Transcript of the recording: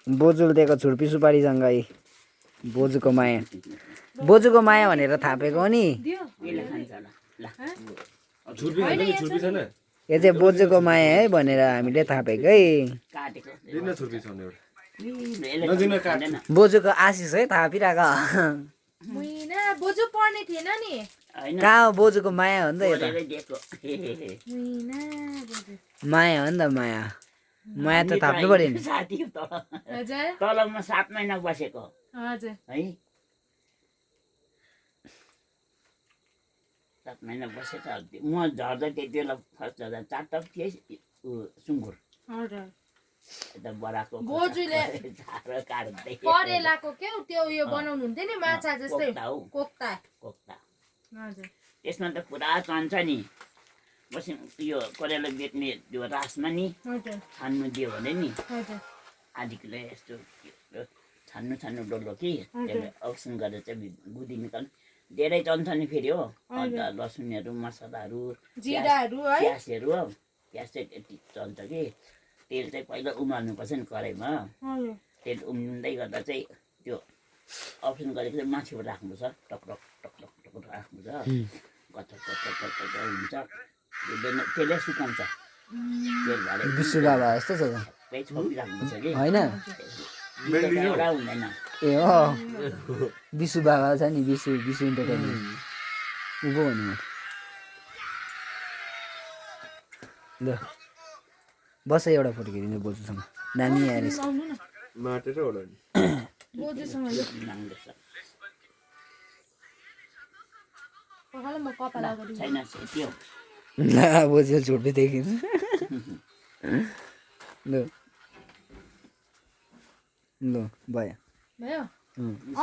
बोजूले दिएको छुर्पी सुपारीसँगै बोजूको माया भनेर थापेको हो नि। यो चाहिँ बोजूको माया है भनेर हामीले थापेकै। बोजूको आशिष है थापिरहेको। बोजू पढ्ने थिएन नि। कहाँ हो बोजूको माया हो नि त यो त। माया हो नि त माया। माया त थाप्नु पर्यो नि। तलमा 7 महिना बसेको हजुर है 7 महिना बसेर म झर्दा त्यति बेला फर्स्ट झर्दा 4 टप थिए सुँगुर यता बराको बोजूले काट्दै करेलाको के त्यो उयो बनाउनु हुन्थ्यो नि माछा जस्तै कोक्ता हजुर त्यसमा त पुरा चन्छ नि बसी यो करेला बेच्ने त्यो रासमा नि छान्नु दियो भने नि आधी किलो यस्तो छान्नु डल्लो कि त्यसले अक्सन गरेर चाहिँ गुदी निकाल्नु धेरै चन्छ नि फेरि हो अदुवा लसुनहरू मसलाहरू जिराहरू है प्याजहरू हो प्याज चाहिँ यति चल्छ कि तेल चाहिँ पहिला उमाल्नुपर्छ नि कराईमा तेल उम्लिँदै गर्दा चाहिँ त्यो अप्सन गरेको चाहिँ माथिबाट राख्नुपर्छ टक्रक राख्नुपर्छ कच्चा हुन्छ त्यसले सुकाउँछ विशु बाबा जस्तो छ छोपिराख्नुपर्छ कि होइन एउटा हुँदैन ए हो विशु बाबा छ नि विशु इन्टरटेनमेन्ट उँभो भन्नु ल बस एउटा फोटो खिचिदिनु बोजूसँग दामी आएर छैन त्यो ल बोजू छुर्पी देखिन्छ ल भयो